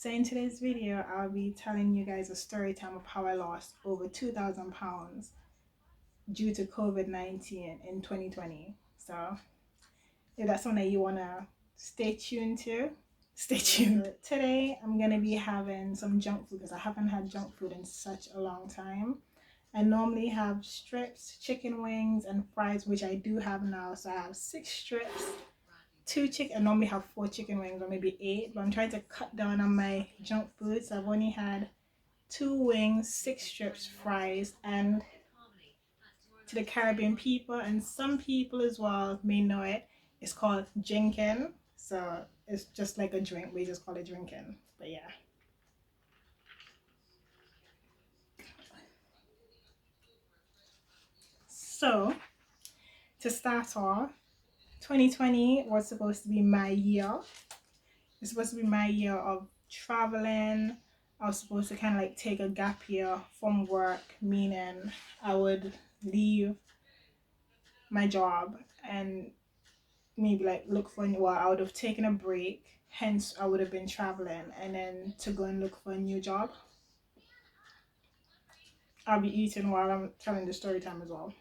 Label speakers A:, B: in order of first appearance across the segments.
A: So in today's video, I'll be telling you guys a story time of how I lost over 2,000 pounds due to COVID-19 in 2020. So if that's something that you wanna stay tuned to, stay tuned. Today I'm gonna be having some junk food because I haven't had junk food in such a long time. I normally have strips, chicken wings, and fries, which I do have now. So I have 6 strips, 2 chicken. I normally have 4 chicken wings or maybe 8, but I'm trying to cut down on my junk food. So I've only had 2 wings, 6 strips, fries, and to the Caribbean people and some people as well may know it, it's called drinking. So it's just like a drink, we just call it drinking. But yeah. So to start off, 2020 was supposed to be my year. It's supposed to be my year of traveling. I was supposed to kind of like take a gap year from work, meaning I would leave my job and maybe like look for I would have taken a break, hence I would have been traveling, and then to go and look for a new job. I'll be eating while I'm telling the story time as well.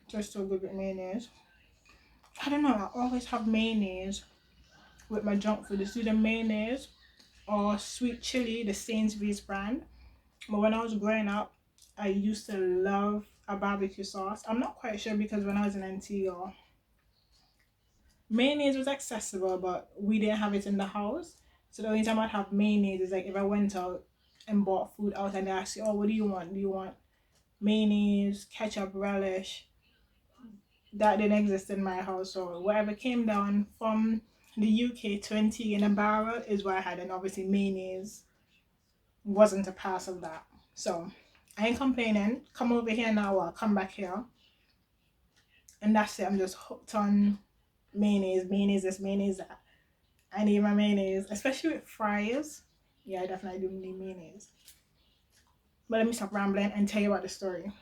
A: Just so good with mayonnaise. I don't know, I always have mayonnaise with my junk food. It's either mayonnaise or sweet chili, the Sainsbury's brand. But when I was growing up, I used to love a barbecue sauce. I'm not quite sure because when I was in Antigua, mayonnaise was accessible, but we didn't have it in the house. So the only time I'd have mayonnaise is like if I went out and bought food out and they asked you, oh, what do you want? Do you want mayonnaise, ketchup, relish? That didn't exist in my house. So whatever came down from the UK 20 in a barrel is what I had, and obviously mayonnaise wasn't a part of that. So I ain't complaining. Come over here now or come back here. And that's it. I'm just hooked on mayonnaise this, mayonnaise that. I need my mayonnaise, especially with fries. Yeah, I definitely do need mayonnaise. But let me stop rambling and tell you about the story.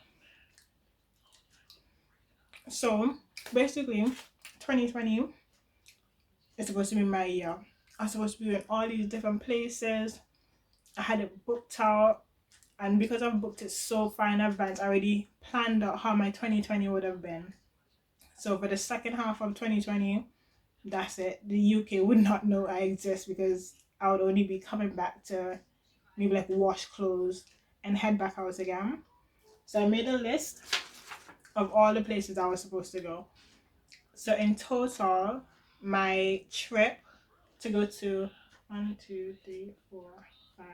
A: So basically, 2020 is supposed to be my year. I'm supposed to be in all these different places. I had it booked out, and because I've booked it so far in advance, I already planned out how my 2020 would have been. So for the second half of 2020, that's it. The UK would not know I exist because I would only be coming back to maybe like wash clothes and head back out again. So I made a list of all the places I was supposed to go. So in total, my trip to go to 1, 2, 3, 4, 5.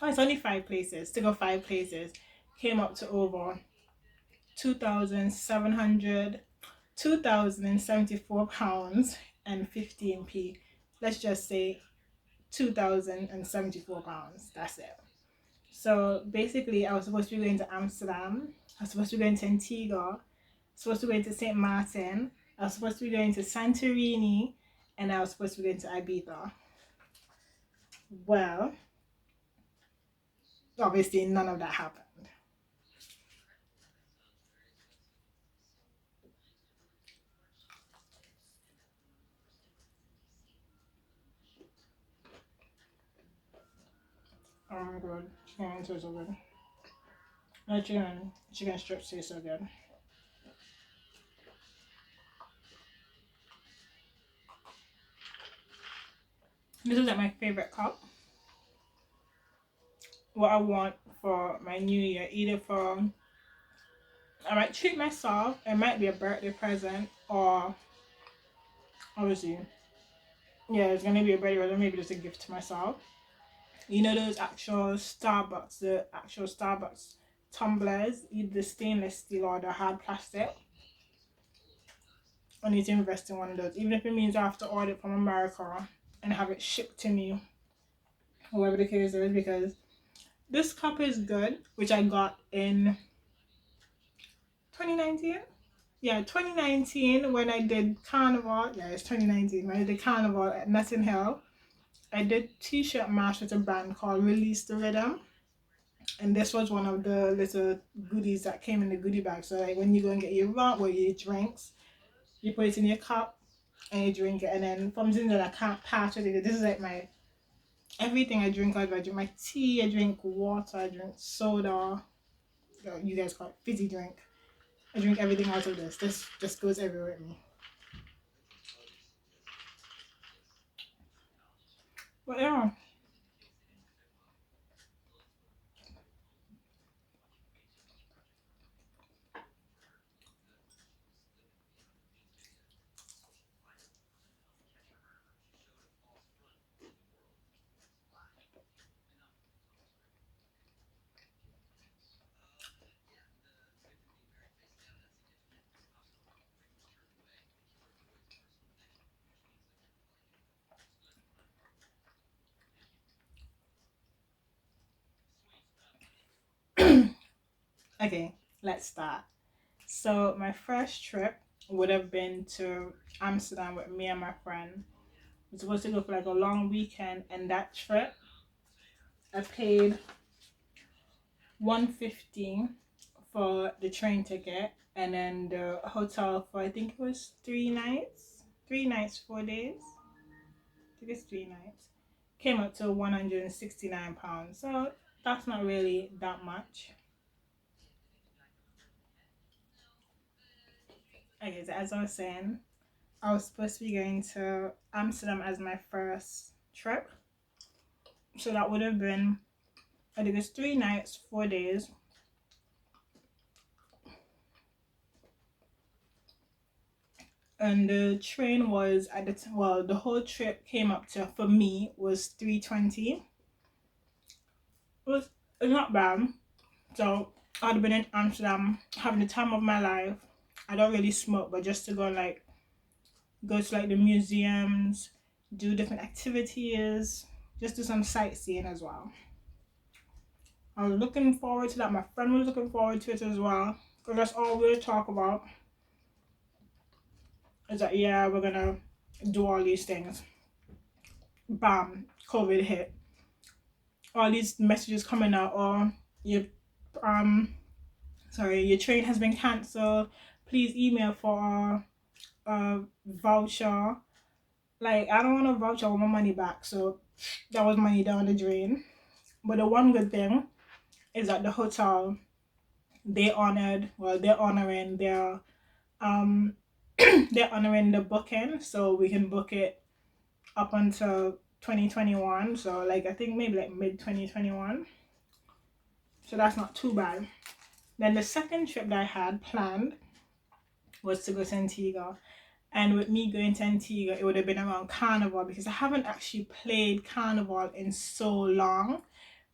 A: Oh, it's only 5 places. To go 5 places came up to over 2,074 pounds and 15p. Let's just say 2,074 pounds. That's it. So basically, I was supposed to be going to Amsterdam. I was supposed to be going to Antigua. I was supposed to be going to St. Martin. I was supposed to be going to Santorini. And I was supposed to be going to Ibiza. Well, obviously none of that happened. Oh my god, chicken tastes so good. No chicken strips taste so good. This is like my favorite cup. What I want for my new year, either for I might treat myself, it might be a birthday present, or obviously, yeah, it's gonna be a birthday present, maybe just a gift to myself. You know those the actual Starbucks tumblers, either the stainless steel or the hard plastic. I need to invest in one of those, even if it means I have to order it from America and have it shipped to me, whatever the case is, because this cup is good, which I got in 2019. Yeah, 2019 when I did Carnival. Yeah, it's 2019 when I did Carnival at Notting Hill. I did t-shirt match with a band called Release the Rhythm. And this was one of the little goodies that came in the goodie bag. So like when you go and get your rum or your drinks, you put it in your cup and you drink it. And then from something that I can't patch it. This is like my everything I drink. Like I drink my tea, I drink water, I drink soda. You guys call it fizzy drink. I drink everything out of this. This just goes everywhere with me. But yeah. Okay, let's start. So my first trip would have been to Amsterdam with me and my friend. We were supposed to go for like a long weekend, and that trip I paid 150 for the train ticket, and then the hotel for I think it was 3 nights, 3 nights, 4 days. I think it's 3 nights. Came up to £169. So that's not really that much. Okay, so as I was saying, I was supposed to be going to Amsterdam as my first trip. So that would have been, I think it's 3 nights, 4 days. And the train was at well, the whole trip came up to, for me, was 320. It was not bad. So I'd have been in Amsterdam having the time of my life. I don't really smoke, but just to go like go to like the museums, do different activities, just do some sightseeing as well. I was looking forward to that. My friend was looking forward to it as well. Because that's all we'll talk about. Is that yeah, we're gonna do all these things. Bam, COVID hit. All these messages coming out, or your um sorry, your train has been cancelled. Please email for a voucher. Like I don't want a voucher, I want my money back. So that was money down the drain. But the one good thing is that the hotel, they're honoring their um they're honoring the booking, so we can book it up until 2021. So like I think maybe like mid 2021. So that's not too bad. Then the second trip that I had planned was to go to Antigua. And with me going to Antigua, it would have been around Carnival because I haven't actually played Carnival in so long,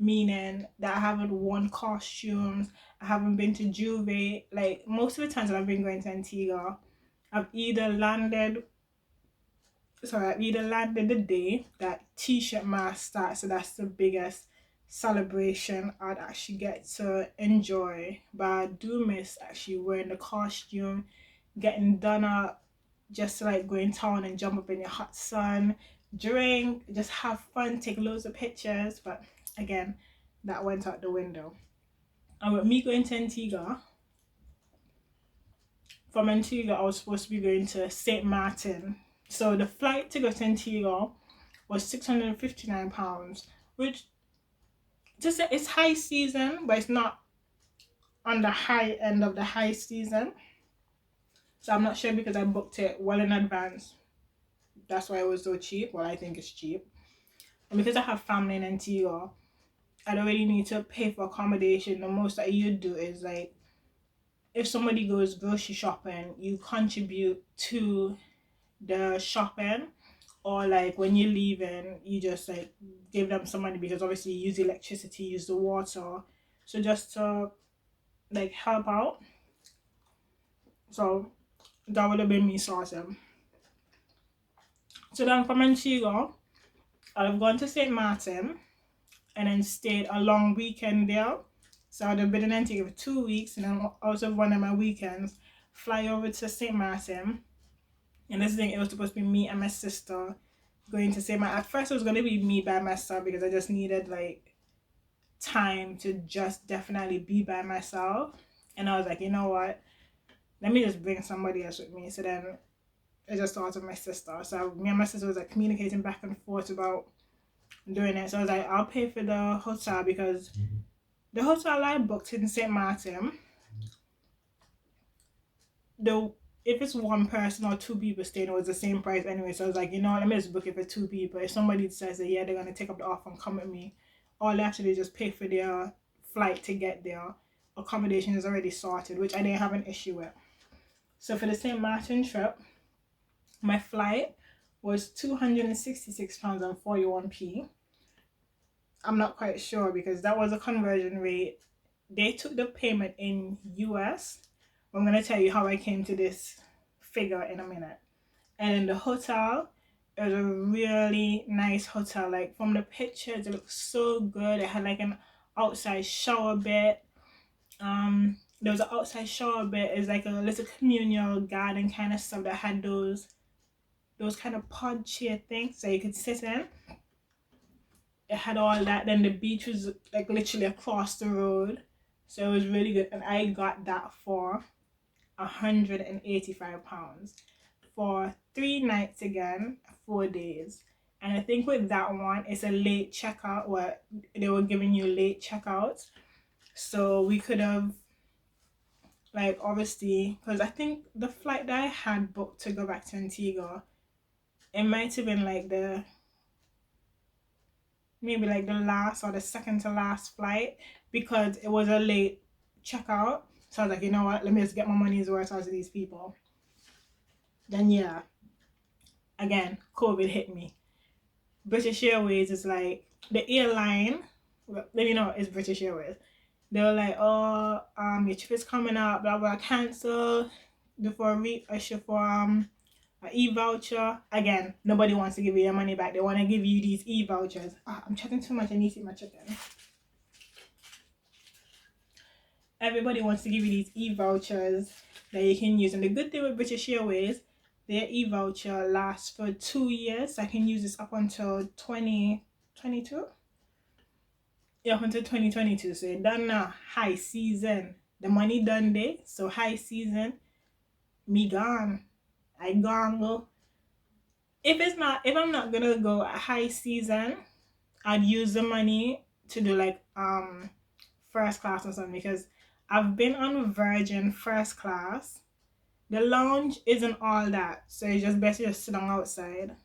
A: meaning that I haven't worn costumes, I haven't been to Juve. Like most of the times that I've been going to Antigua, I've either landed I've either landed the day that t-shirt mass starts, so that's the biggest celebration I'd actually get to enjoy. But I do miss actually wearing the costume, getting done up, just to like go in town and jump up in your hot sun, drink, just have fun, take loads of pictures. But again, that went out the window. And with me going to Antigua, from Antigua, I was supposed to be going to St. Martin. So the flight to go to Antigua was £659, which just it's high season, but it's not on the high end of the high season. So I'm not sure because I booked it well in advance. That's why it was so cheap. Well, I think it's cheap. And because I have family in Antigua, I don't really need to pay for accommodation. The most that you do is like if somebody goes grocery shopping, you contribute to the shopping, or like when you're leaving you just like give them some money because obviously you use electricity, use the water, so just to like help out. So that would have been me sorting. So then from Antigua I'd have gone to St. Martin and then stayed a long weekend there. So I'd have been in Antigua for 2 weeks, and then out of one of my weekends fly over to St. Martin. And this thing, it was supposed to be me and my sister going to say my. At first, it was going to be me by myself because I just needed like time to just definitely be by myself. And I was like, you know what? Let me just bring somebody else with me. So then I just thought of my sister. So me and my sister was like communicating back and forth about doing it. So I was like, I'll pay for the hotel, because the hotel I booked in St. Martin, the if it's one person or two people staying, it was the same price anyway. So I was like, you know what, let me just book it for two people. If somebody says that, yeah, they're gonna take up the offer and come with me, all they have to do is just pay for their flight to get there. Accommodation is already sorted, which I didn't have an issue with. So for the St. Martin trip, my flight was £266 and 41p. I'm not quite sure because that was a conversion rate. They took the payment in US. I'm gonna tell you how I came to this figure in a minute. And in the hotel, it was a really nice hotel. Like from the pictures, it looked so good. It had like an outside shower bed. There was an outside shower bed. It's like a little communal garden kind of stuff that had those kind of pod chair things that you could sit in. It had all that. Then the beach was like literally across the road, so it was really good. And I got that for £185 for 3 nights again, 4 days. And I think with that one, it's a late checkout. Where they were giving you late checkouts, so we could have, like, obviously, because I think the flight that I had booked to go back to Antigua, it might have been like maybe like the last or the second to last flight, because it was a late checkout. So I was like, you know what, let me just get my money's worth out of these people. Then yeah, again, COVID hit me. British Airways is like the airline, let me know it's British Airways. They were like, oh, your trip is coming up, blah blah, cancel before reissue for an e-voucher. Again, nobody wants to give you your money back. They want to give you these e-vouchers. I'm chatting too much. I need to eat my chicken. Everybody wants to give you these e-vouchers that you can use. And the good thing with British Airways, their e-voucher lasts for 2 years. I can use this up until 2022. Yeah, up until 2022. So you're done now. High season. The money done there. So high season, me gone. I gone go. If I'm not gonna go at high season, I'd use the money to do like first class or something, because I've been on Virgin first class. The lounge isn't all that, so it's just better just sit down outside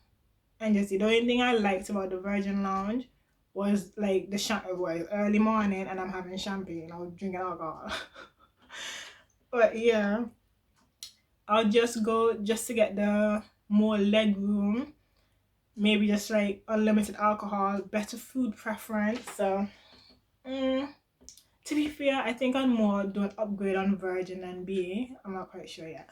A: and just see. The only thing I liked about the Virgin lounge was like the was early morning and I'm having champagne. I was drinking alcohol. But yeah, I'll just go just to get the more leg room. Maybe just like unlimited alcohol, better food preference. So to be fair, I think I'd more do an upgrade on Virgin than BA. I'm not quite sure yet.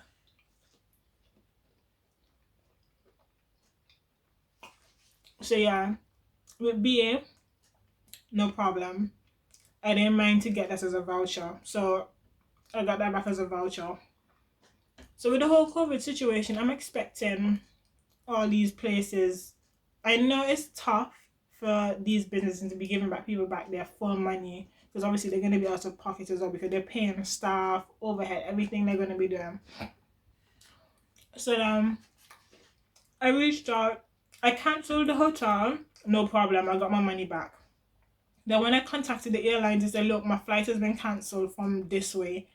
A: So yeah, with BA, no problem. I didn't mind to get that as a voucher. So I got that back as a voucher. So with the whole COVID situation, I'm expecting all these places. I know it's tough for these businesses to be giving back people back their full money, because obviously they're going to be out of pocket as well, because they're paying staff, overhead, everything they're going to be doing. So I reached out. I cancelled the hotel. No problem. I got my money back. Then when I contacted the airlines, they said, look, my flight has been cancelled from this way.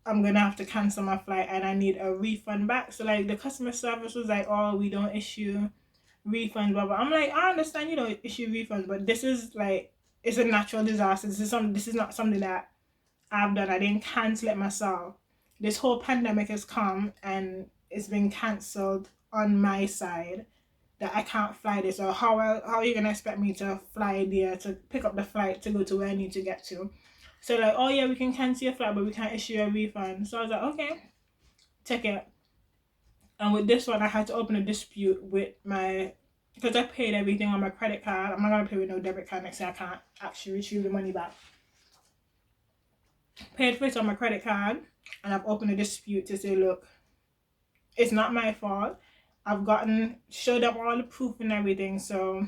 A: I'm going to have to cancel my flight and I need a refund back. So like the customer service was like, oh, we don't issue refunds, blah blah. I'm like, I understand you don't issue refunds, but this is like, it's a natural disaster. This is not something that I've done. I didn't cancel it myself. This whole pandemic has come and it's been cancelled on my side, that I can't fly this. So how are you gonna expect me to fly there, to pick up the flight to go to where I need to get to? So like, oh yeah, we can cancel your flight, but we can't issue a refund. So I was like, okay, take it. And with this one, I had to open a dispute with my, because I paid everything on my credit card. I'm not gonna pay with no debit card next time. I can't actually retrieve the money back. Paid for it on my credit card, and I've opened a dispute to say, look, it's not my fault. I've showed them all the proof and everything, so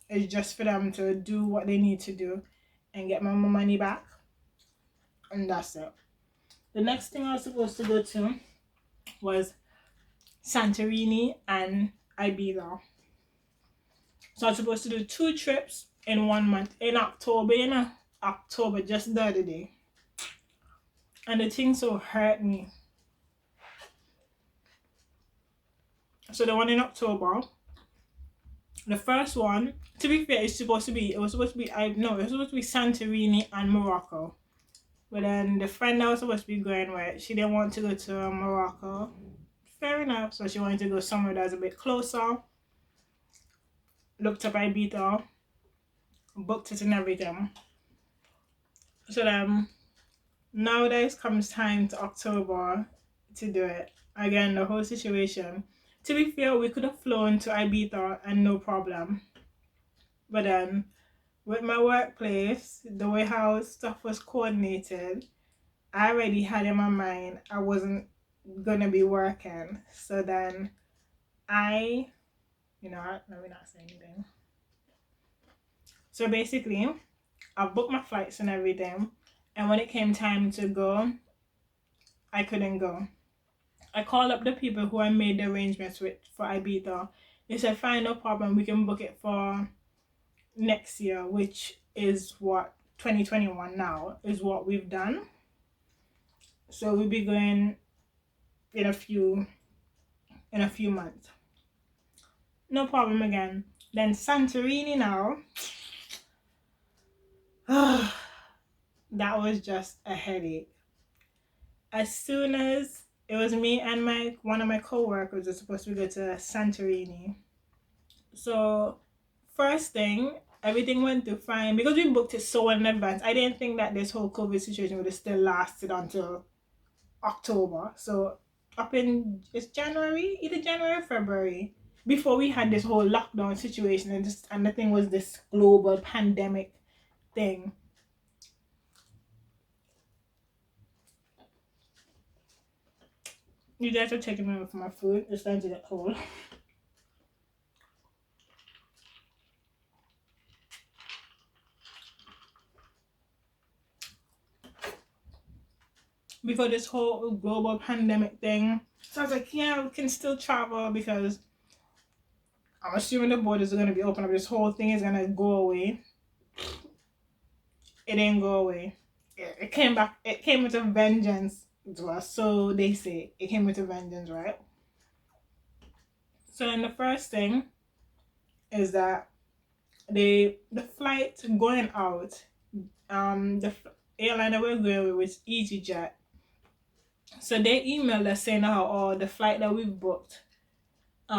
A: it's just for them to do what they need to do. and get my money back. And that's it. The next thing I was supposed to go to was Santorini and Ibiza. So I was supposed to do 2 trips in 1 month in October, October, just the other day. And the thing so hurt me. So the one in October, the first one, to be fair, it was supposed to be Santorini and Morocco. But then the friend I was supposed to be going with, she didn't want to go to Morocco. Fair enough. So she wanted to go somewhere that's a bit closer. Looked up Ibiza, booked it and everything. So then, nowadays comes time to October to do it. Again, the whole situation. To be fair, we could have flown to Ibiza and no problem. But then, with my workplace, the way how stuff was coordinated, I already had in my mind I wasn't gonna be working. So then let me not say anything. So basically, I booked my flights and everything, and when it came time to go, I couldn't go. I called up the people who I made the arrangements with for Ibiza. They said, fine, no problem, we can book it for next year, which is what 2021 now is what we've done. So we'll be going in a few months. No problem again. Then Santorini now. That was just a headache. As soon as it was me and one of my co-workers were supposed to go to Santorini. So first thing, everything went through fine because we booked it so in advance. I didn't think that this whole COVID situation would have still lasted until October. So it's January, either January or February, before we had this whole lockdown situation and the thing was this global pandemic thing. You guys are taking me for my food. It's starting to get cold. Before this whole global pandemic thing, so I was like, yeah, we can still travel because I'm assuming the borders are going to be open up. This whole thing is going to go away. It didn't go away. It came back. It came with a vengeance. So they say. It came with a vengeance, right? So then the first thing is that the flight going out, the airline that we're going with was EasyJet. So they emailed us saying how the flight that we've booked, they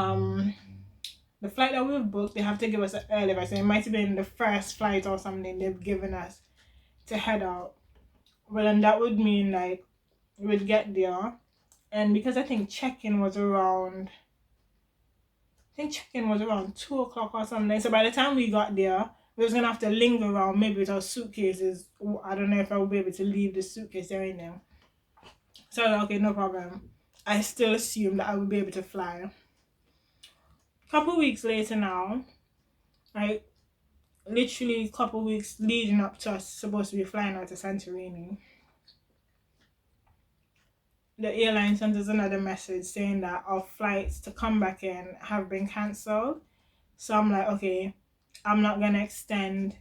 A: have to give us an early version. It might have been the first flight or something they've given us to head out. Well, then that would mean like we'd get there, and because I think check-in was around 2 o'clock or something. So by the time we got there, we was gonna have to linger around maybe with our suitcases. I don't know if I would be able to leave the suitcase or anything. So okay, no problem. I still assumed that I would be able to fly. Couple weeks later now, like literally a couple weeks leading up to us supposed to be flying out to Santorini, the airline sent us another message saying that our flights to come back in have been cancelled. So I'm like, okay, I'm not gonna extend.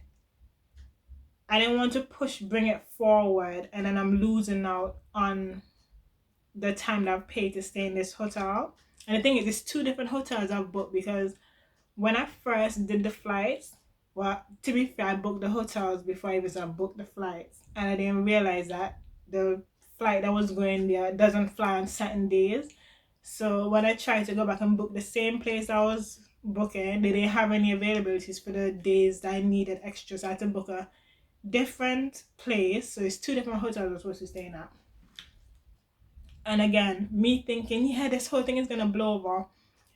A: I didn't want to bring it forward, and then I'm losing out on the time that I've paid to stay in this hotel. And the thing is, it's 2 different hotels I've booked because when I first did the flights, well, to be fair, I booked the hotels before I booked the flights, and I didn't realize that the flight that was going there doesn't fly on certain days. So when I tried to go back and book the same place I was booking, they didn't have any availabilities for the days that I needed extra, so I had to book a different place. So it's 2 different hotels I was supposed to stay in at. And again, me thinking, yeah, this whole thing is gonna blow over.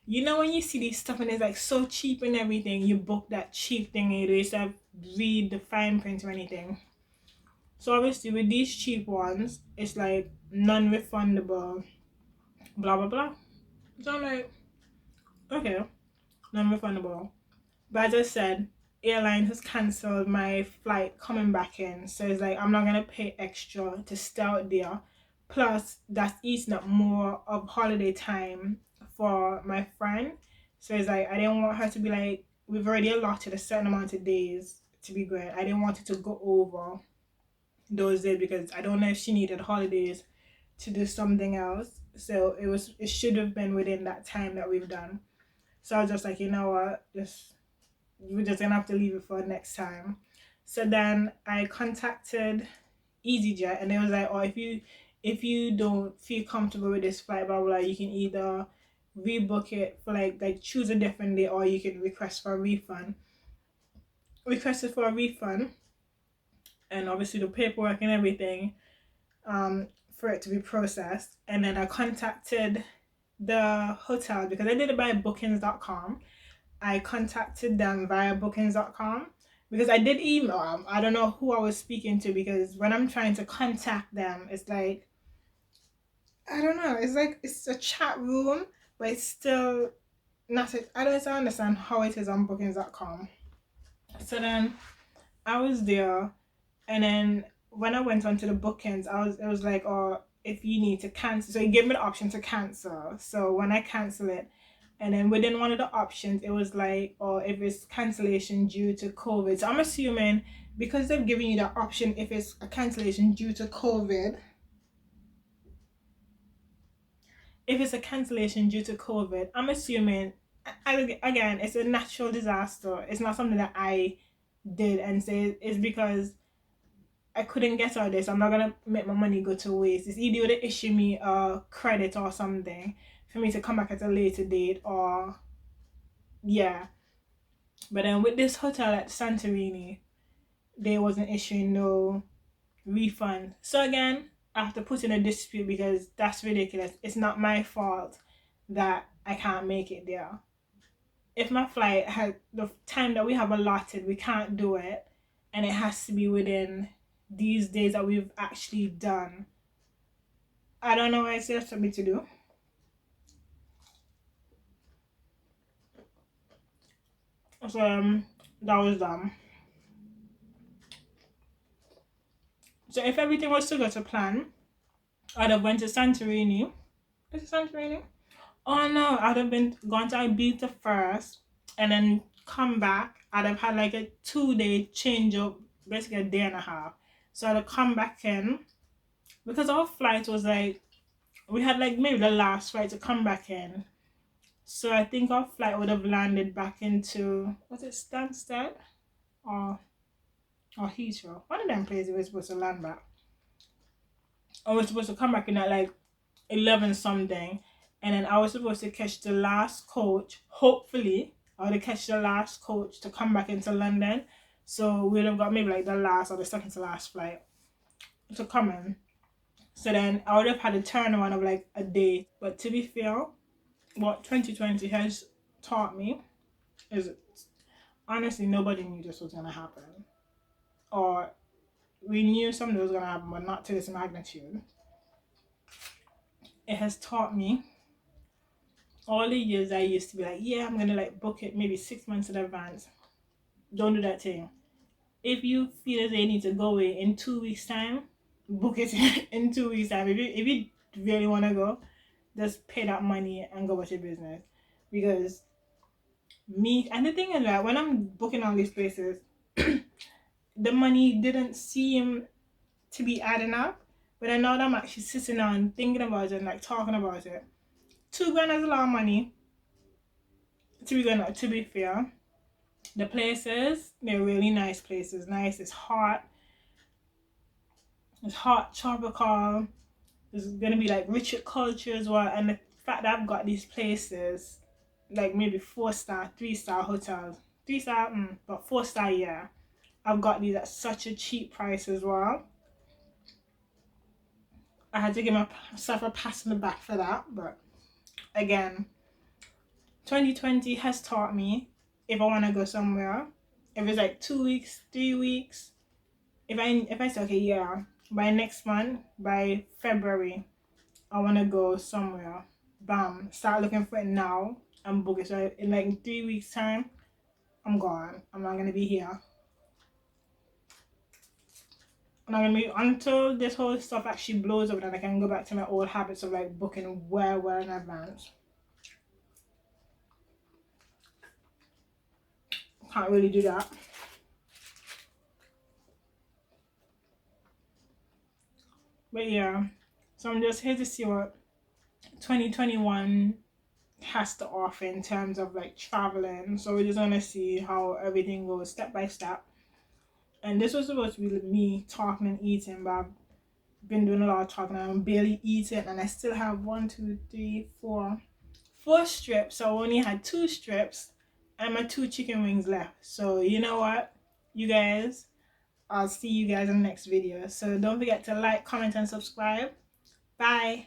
A: You know when you see this stuff and it's like so cheap and everything, you book that cheap thing and you don't read the fine print or anything. So obviously with these cheap ones, it's like non-refundable, blah blah blah. So I'm like, okay, non-refundable. But as I said, airline has cancelled my flight coming back in. So it's like I'm not gonna pay extra to stay out there. Plus that's eating up more of holiday time for my friend. So it's like I didn't want her to be like, we've already allotted a certain amount of days to be going. I didn't want it to go over those days because I don't know if she needed holidays to do something else. So it should have been within that time that we've done. So I was just like, you know what, just we're just gonna have to leave it for next time. So then I contacted EasyJet and they was like, oh, if you don't feel comfortable with this flight, blah blah, you can either rebook it for like choose a different day or you can request for a refund. Requested for a refund and obviously the paperwork and everything for it to be processed. And then I contacted the hotel because I did it by bookings.com. I contacted them via bookings.com because I did email them. I don't know who I was speaking to because when I'm trying to contact them, it's like, I don't know, it's like it's a chat room, but it's still not, I don't understand how it is on bookings.com. So then I was there, and then when I went onto the bookings, it was like, oh, if you need to cancel. So it gave me the option to cancel. So when I cancel it, and then within one of the options, it was like, or if it's cancellation due to COVID. So I'm assuming because they've given you the option if it's a cancellation due to COVID. If it's a cancellation due to COVID, I'm assuming, again, it's a natural disaster. It's not something that I did and say it's because I couldn't get out of this. I'm not gonna make my money go to waste. It's either they issue me a credit or something for me to come back at a later date, or yeah. But then with this hotel at Santorini, they wasn't issuing no refund. So again, I have to put in a dispute because that's ridiculous. It's not my fault that I can't make it there. If my flight had the time that we have allotted, we can't do it, and it has to be within these days that we've actually done. I don't know what it's left for me to do. So that was dumb. So if everything was to go to plan, I'd have went to Santorini. Is it Santorini? Oh no, I'd have been gone to Ibiza first and then come back. I'd have had like a 2 day change up, basically a day and a half. So I'd have come back in because our flight was like, we had like maybe the last flight to come back in. So I think our flight would have landed back into, was it Stansted or Heathrow? One of them places we were supposed to land back. I was supposed to come back in at like 11 something, and then I was supposed to catch the last coach. Hopefully I would catch the last coach to come back into London, so we'd have got maybe like the last or the second to last flight to come in. So then I would have had a turnaround of like a day. But to be fair, what 2020 has taught me is honestly nobody knew this was gonna happen, or we knew something was gonna happen but not to this magnitude. It has taught me all the years I used to be like, yeah, I'm gonna like book it maybe 6 months in advance. Don't do that thing. If you feel as you need to go away in 2 weeks' time, book it in 2 weeks' time. If you really wanna go, just pay that money and go with your business. Because me, and the thing is that when I'm booking all these places, the money didn't seem to be adding up. But I know that I'm actually sitting down thinking about it and like talking about it. 2 grand is a lot of money. To be fair, the places, they're really nice places. Nice, it's hot, tropical. There's gonna be like richer culture as well. And the fact that I've got these places, like maybe 4-star, 3-star hotels, 3-star, but 4-star, yeah. I've got these at such a cheap price as well. I had to give myself a pat on the back for that, but again, 2020 has taught me if I want to go somewhere, if it's like 2 weeks, 3 weeks, if I say okay, yeah, by next month, by February, I want to go somewhere, bam, start looking for it now and book it. So in like 3 weeks time, I'm gone. I'm not gonna be here. I'm not gonna be until this whole stuff actually blows up, and I can go back to my old habits of like booking well in advance. Can't really do that. But yeah, so I'm just here to see what 2021 has to offer in terms of like traveling. So we're just gonna see how everything goes step by step. And this was supposed to be me talking and eating, but I've been doing a lot of talking and I'm barely eating, and I still have 4 strips. So I only had 2 strips and my 2 chicken wings left. So you know what, you guys, I'll see you guys in the next video. So don't forget to like, comment, and subscribe. Bye.